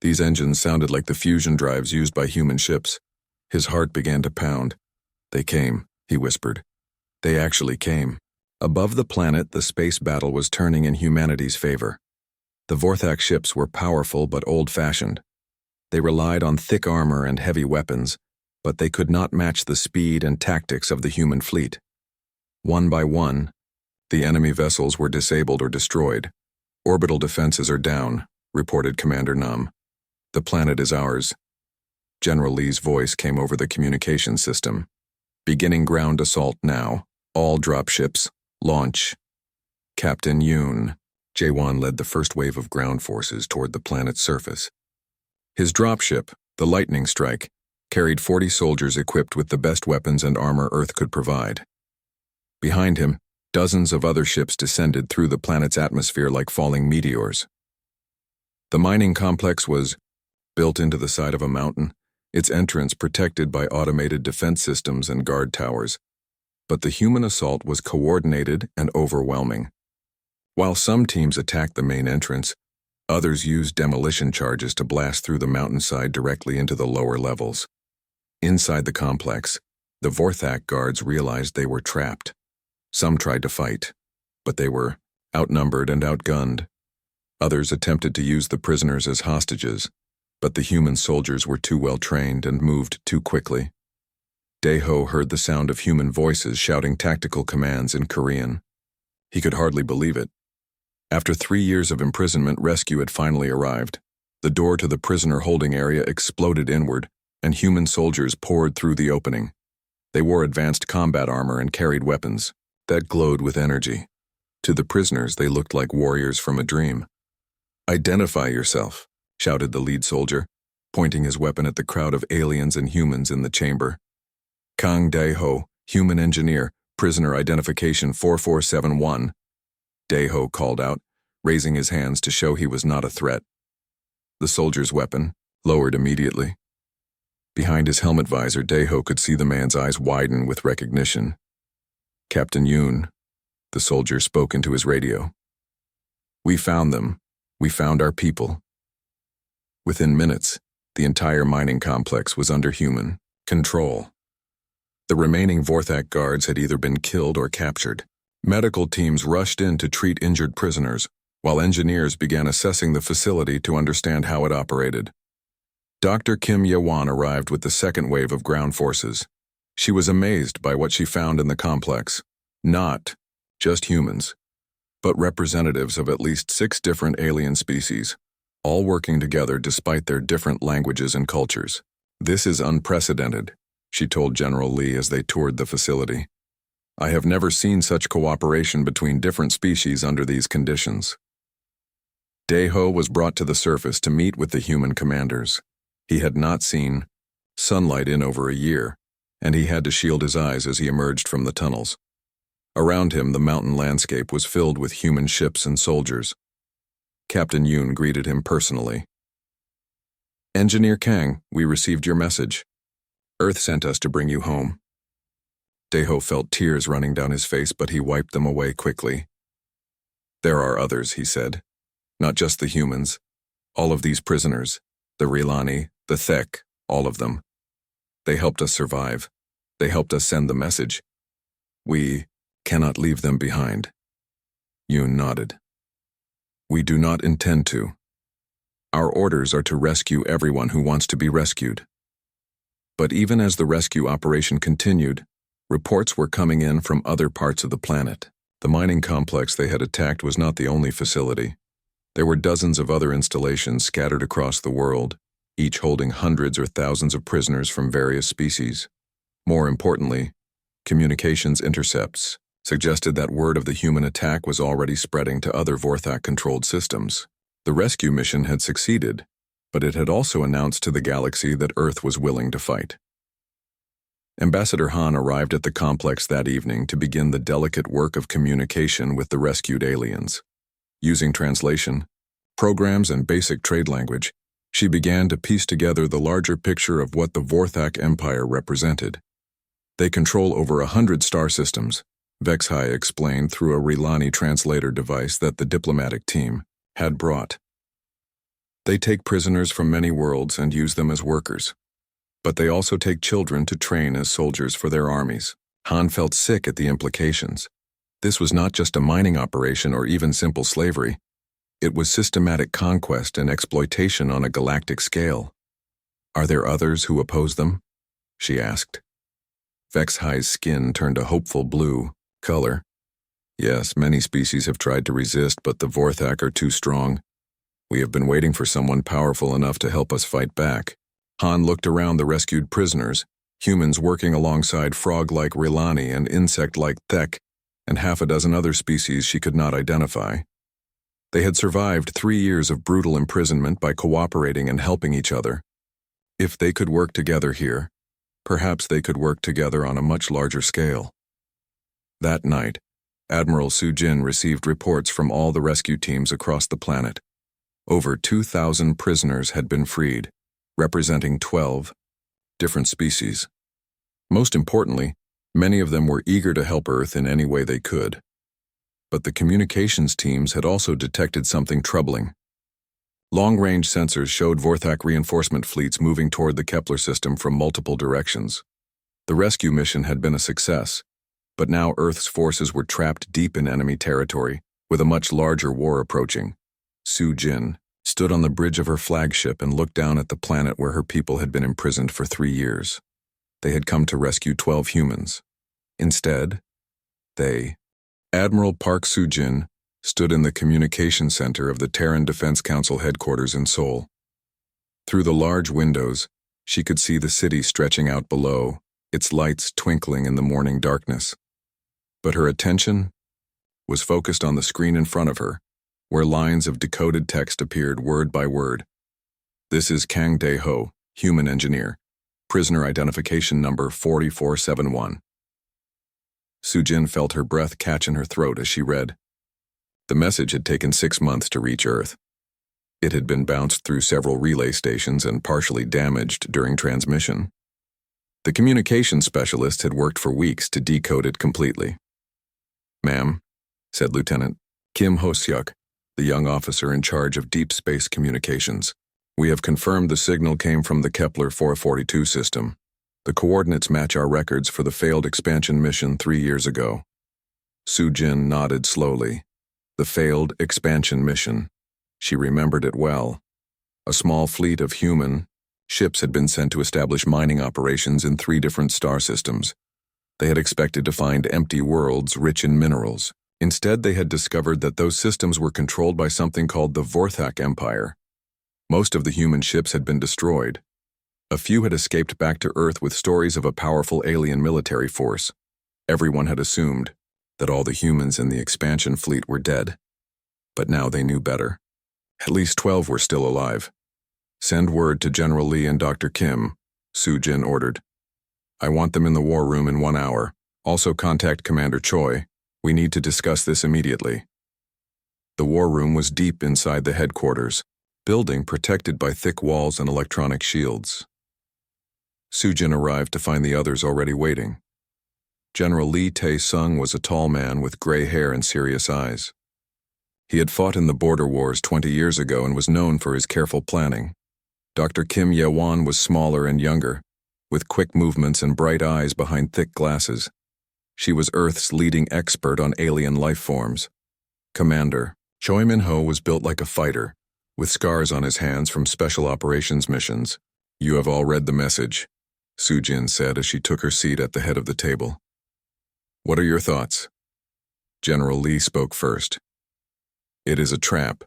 These engines sounded like the fusion drives used by human ships. His heart began to pound. They came, he whispered. They actually came. Above the planet, the space battle was turning in humanity's favor. The Vorthak ships were powerful but old-fashioned. They relied on thick armor and heavy weapons, but they could not match the speed and tactics of the human fleet. One by one, the enemy vessels were disabled or destroyed. Orbital defenses are down, reported Commander Nam. The planet is ours. General Lee's voice came over the communication system. Beginning ground assault now. All dropships. Launch. Captain Yoon. Jae-won led the first wave of ground forces toward the planet's surface. His dropship, the Lightning Strike, carried 40 soldiers equipped with the best weapons and armor Earth could provide. Behind him, Dozens of other ships descended through the planet's atmosphere like falling meteors. The mining complex was built into the side of a mountain, its entrance protected by automated defense systems and guard towers. But the human assault was coordinated and overwhelming. While some teams attacked the main entrance, others used demolition charges to blast through the mountainside directly into the lower levels. Inside the complex, the Vorthak guards realized they were trapped. Some tried to fight, but they were outnumbered and outgunned. Others attempted to use the prisoners as hostages, but the human soldiers were too well trained and moved too quickly. Daeho heard the sound of human voices shouting tactical commands in Korean. He could hardly believe it. After 3 years of imprisonment, rescue had finally arrived. The door to the prisoner holding area exploded inward, and human soldiers poured through the opening. They wore advanced combat armor and carried weapons that glowed with energy. To the prisoners, they looked like warriors from a dream. "Identify yourself," shouted the lead soldier, pointing his weapon at the crowd of aliens and humans in the chamber. "Kang Daeho, human engineer, prisoner identification 4471. Daeho called out, raising his hands to show he was not a threat. The soldier's weapon lowered immediately. Behind his helmet visor, Daeho could see the man's eyes widen with recognition. "Captain Yoon," the soldier spoke into his radio. "We found them. We found our people." Within minutes, the entire mining complex was under human control. The remaining Vorthak guards had either been killed or captured. Medical teams rushed in to treat injured prisoners, while engineers began assessing the facility to understand how it operated. Dr. Kim Ye-won arrived with the second wave of ground forces. She was amazed by what she found in the complex. Not just humans, but representatives of at least 6 different alien species, all working together despite their different languages and cultures. "This is unprecedented," she told General Lee as they toured the facility. "I have never seen such cooperation between different species under these conditions." Daeho was brought to the surface to meet with the human commanders. He had not seen sunlight in over a year, and he had to shield his eyes as he emerged from the tunnels. Around him, the mountain landscape was filled with human ships and soldiers. Captain Yoon greeted him personally. "Engineer Kang, we received your message. Earth sent us to bring you home." Daeho felt tears running down his face, but he wiped them away quickly. "There are others," he said. "Not just the humans. All of these prisoners, the Rilani, the Thek, all of them. They helped us survive. They helped us send the message. We cannot leave them behind." Yoon nodded. "We do not intend to. Our orders are to rescue everyone who wants to be rescued." But even as the rescue operation continued, reports were coming in from other parts of the planet. The mining complex they had attacked was not the only facility. There were dozens of other installations scattered across the world, each holding hundreds or thousands of prisoners from various species. More importantly, communications intercepts suggested that word of the human attack was already spreading to other Vorthak-controlled systems. The rescue mission had succeeded, but it had also announced to the galaxy that Earth was willing to fight. Ambassador Han arrived at the complex that evening to begin the delicate work of communication with the rescued aliens. Using translation, programs, and basic trade language, she began to piece together the larger picture of what the Vorthak Empire represented. "They control over 100 star systems," Vexhai explained through a Rilani translator device that the diplomatic team had brought. "They take prisoners from many worlds and use them as workers. But they also take children to train as soldiers for their armies." Han felt sick at the implications. This was not just a mining operation or even simple slavery. It was systematic conquest and exploitation on a galactic scale. "Are there others who oppose them?" she asked. Vexhai's skin turned a hopeful blue color. "Yes, many species have tried to resist, but the Vorthak are too strong. We have been waiting for someone powerful enough to help us fight back." Han looked around the rescued prisoners, humans working alongside frog-like Rilani and insect-like Thek, and half a dozen other species she could not identify. They had survived 3 years of brutal imprisonment by cooperating and helping each other. If they could work together here, perhaps they could work together on a much larger scale. That night, Admiral Sujin received reports from all the rescue teams across the planet. Over 2,000 prisoners had been freed, representing 12 different species. Most importantly, many of them were eager to help Earth in any way they could. But the communications teams had also detected something troubling. Long-range sensors showed Vorthak reinforcement fleets moving toward the Kepler system from multiple directions. The rescue mission had been a success, but now Earth's forces were trapped deep in enemy territory, with a much larger war approaching. Sujin stood on the bridge of her flagship and looked down at the planet where her people had been imprisoned for 3 years. They had come to rescue 12 humans. Instead, Admiral Park Sujin stood in the communication center of the Terran Defense Council headquarters in Seoul. Through the large windows, she could see the city stretching out below, its lights twinkling in the morning darkness. But her attention was focused on the screen in front of her, where lines of decoded text appeared word by word. "This is Kang Dae-ho, human engineer. Prisoner identification number 4471. Sujin felt her breath catch in her throat as she read. The message had taken 6 months to reach Earth. It had been bounced through several relay stations and partially damaged during transmission. The communications specialist had worked for weeks to decode it completely. "Ma'am," said Lieutenant Kim Ho-seok, the young officer in charge of deep space communications, "we have confirmed the signal came from the Kepler 442 system. The coordinates match our records for the failed expansion mission 3 years ago." Sujin nodded slowly. The failed expansion mission. She remembered it well. A small fleet of human ships had been sent to establish mining operations in 3 different star systems. They had expected to find empty worlds rich in minerals. Instead, they had discovered that those systems were controlled by something called the Vorthak Empire. Most of the human ships had been destroyed. A few had escaped back to Earth with stories of a powerful alien military force. Everyone had assumed that all the humans in the expansion fleet were dead. But now they knew better. At least 12 were still alive. "Send word to General Lee and Dr. Kim," Sujin ordered. "I want them in the war room in 1 hour. Also contact Commander Choi. We need to discuss this immediately." The war room was deep inside the headquarters, building protected by thick walls and electronic shields. Sujin arrived to find the others already waiting. General Lee Tae-sung was a tall man with gray hair and serious eyes. He had fought in the border wars 20 years ago and was known for his careful planning. Dr. Kim Ye-won was smaller and younger, with quick movements and bright eyes behind thick glasses. She was Earth's leading expert on alien life forms. Commander Choi Min-ho was built like a fighter, with scars on his hands from special operations missions. "You have all read the message," Sujin said as she took her seat at the head of the table. "What are your thoughts?" General Lee spoke first. "It is a trap.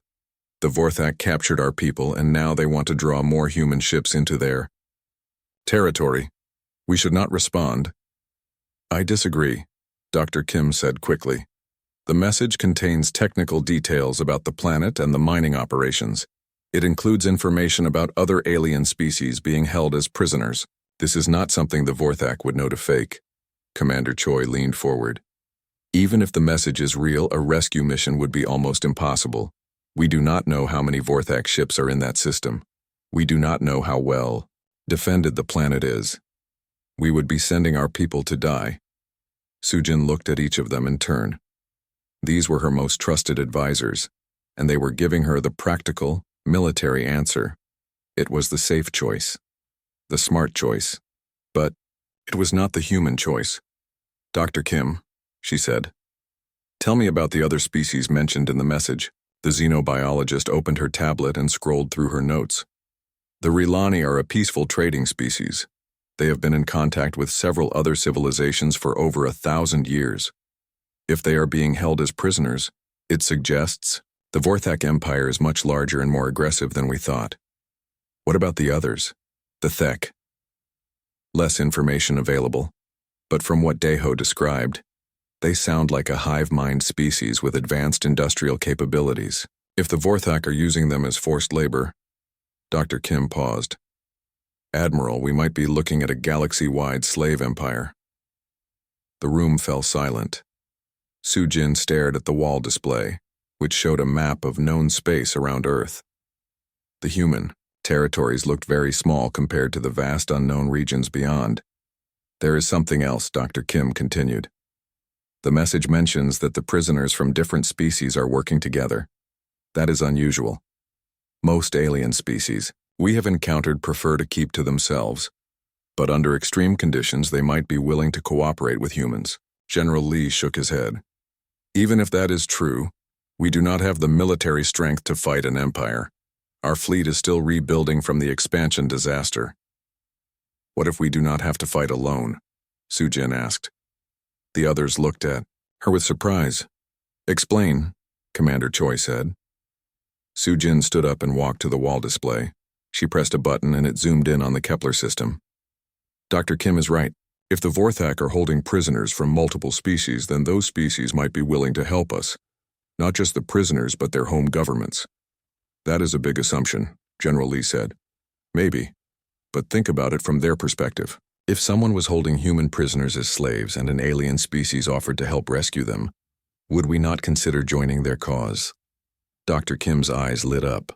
The Vorthak captured our people, and now they want to draw more human ships into their territory. We should not respond." "I disagree," Dr. Kim said quickly. "The message contains technical details about the planet and the mining operations. It includes information about other alien species being held as prisoners. This is not something the Vorthak would know to fake." Commander Choi leaned forward. "Even if the message is real, a rescue mission would be almost impossible. We do not know how many Vorthak ships are in that system. We do not know how well defended the planet is. We would be sending our people to die." Sujin looked at each of them in turn. These were her most trusted advisors, and they were giving her the practical, military answer. It was the safe choice, the smart choice, but it was not the human choice. "Dr. Kim," she said, "tell me about the other species mentioned in the message." The xenobiologist opened her tablet and scrolled through her notes. "The Rilani are a peaceful trading species. They have been in contact with several other civilizations for over 1,000 years. If they are being held as prisoners, it suggests the Vorthak Empire is much larger and more aggressive than we thought. What about the others? The Thek?" Less information available, but from what Dae-ho described, they sound like a hive-mind species with advanced industrial capabilities. If the Vorthak are using them as forced labor, Dr. Kim paused. "Admiral, we might be looking at a galaxy-wide slave empire." The room fell silent. Sujin stared at the wall display, which showed a map of known space around Earth. The human territories looked very small compared to the vast unknown regions beyond. There is something else, Dr. Kim continued. The message mentions that the prisoners from different species are working together. That is unusual. Most alien species we have encountered prefer to keep to themselves, but under extreme conditions they might be willing to cooperate with humans. General Lee shook his head. Even if that is true, we do not have the military strength to fight an empire. Our fleet is still rebuilding from the expansion disaster. What if we do not have to fight alone? Sujin asked. The others looked at her with surprise. Explain, Commander Choi said. Sujin stood up and walked to the wall display. She pressed a button and it zoomed in on the Kepler system. Dr. Kim is right. If the Vorthak are holding prisoners from multiple species, then those species might be willing to help us. Not just the prisoners, but their home governments. That is a big assumption, General Lee said. Maybe. But think about it from their perspective. If someone was holding human prisoners as slaves and an alien species offered to help rescue them, would we not consider joining their cause? Dr. Kim's eyes lit up.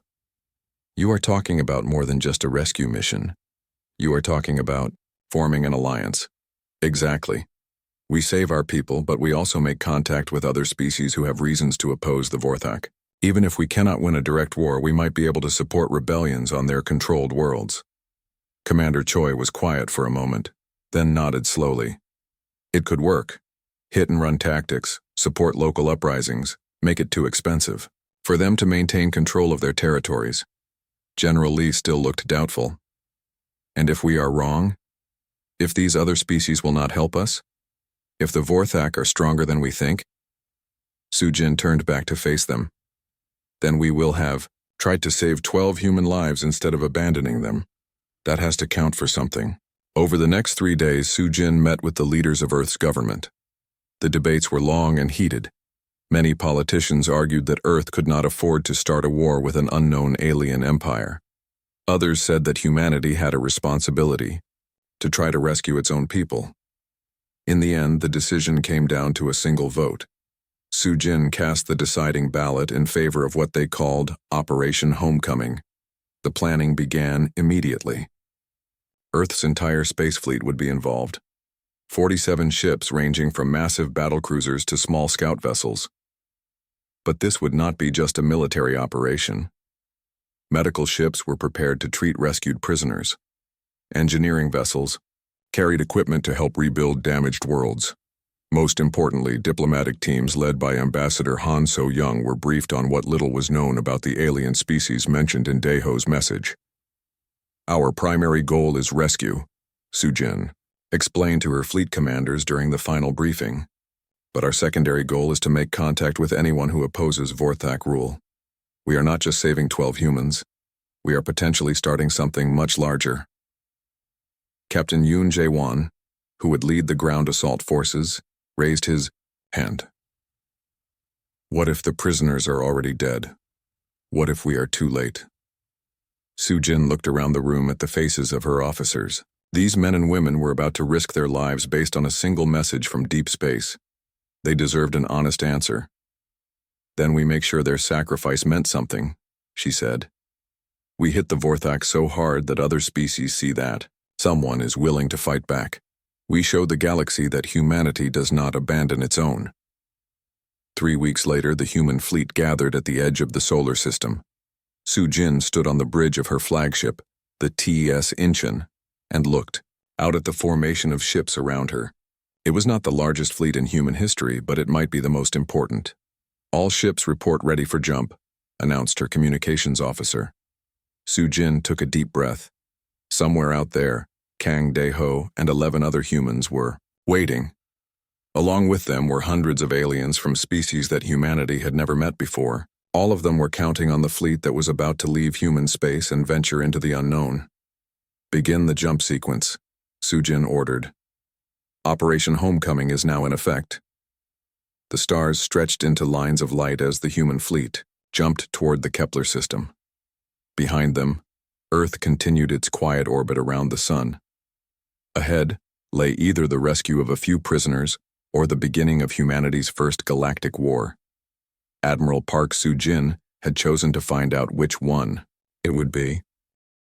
You are talking about more than just a rescue mission. You are talking about forming an alliance. Exactly. We save our people, but we also make contact with other species who have reasons to oppose the Vorthak. Even if we cannot win a direct war, we might be able to support rebellions on their controlled worlds. Commander Choi was quiet for a moment, then nodded slowly. It could work. Hit-and-run tactics, support local uprisings, make it too expensive. For them to maintain control of their territories. General Lee still looked doubtful. And if we are wrong? If these other species will not help us? If the Vorthak are stronger than we think? Sujin turned back to face them. Then we will have tried to save 12 human lives instead of abandoning them. That has to count for something. Over the next 3 days, Sujin met with the leaders of Earth's government. The debates were long and heated. Many politicians argued that Earth could not afford to start a war with an unknown alien empire. Others said that humanity had a responsibility to try to rescue its own people. In the end, the decision came down to a single vote. Sujin cast the deciding ballot in favor of what they called Operation Homecoming. The planning began immediately. Earth's entire space fleet would be involved. 47 ships ranging from massive battlecruisers to small scout vessels. But this would not be just a military operation. Medical ships were prepared to treat rescued prisoners. Engineering vessels carried equipment to help rebuild damaged worlds. Most importantly, diplomatic teams led by Ambassador Han So-young were briefed on what little was known about the alien species mentioned in Daeho's message. Our primary goal is rescue, Sujin explained to her fleet commanders during the final briefing. But our secondary goal is to make contact with anyone who opposes Vorthak rule. We are not just saving 12 humans. We are potentially starting something much larger. Captain Yoon Jae-won, who would lead the ground assault forces, raised his hand. What if the prisoners are already dead? What if we are too late? Sujin looked around the room at the faces of her officers. These men and women were about to risk their lives based on a single message from deep space. They deserved an honest answer. Then we make sure their sacrifice meant something, she said. We hit the Vorthak so hard that other species see that someone is willing to fight back. We show the galaxy that humanity does not abandon its own. 3 weeks later, the human fleet gathered at the edge of the solar system. Sujin stood on the bridge of her flagship, the TES Incheon, and looked out at the formation of ships around her. It was not the largest fleet in human history, but it might be the most important. All ships report ready for jump, announced her communications officer. Sujin took a deep breath. Somewhere out there, Kang Daeho and 11 other humans were waiting. Along with them were hundreds of aliens from species that humanity had never met before. All of them were counting on the fleet that was about to leave human space and venture into the unknown. Begin the jump sequence, Sujin ordered. Operation Homecoming is now in effect. The stars stretched into lines of light as the human fleet jumped toward the Kepler system. Behind them, Earth continued its quiet orbit around the sun. Ahead lay either the rescue of a few prisoners or the beginning of humanity's first galactic war. Admiral Park Soo-jin had chosen to find out which one it would be.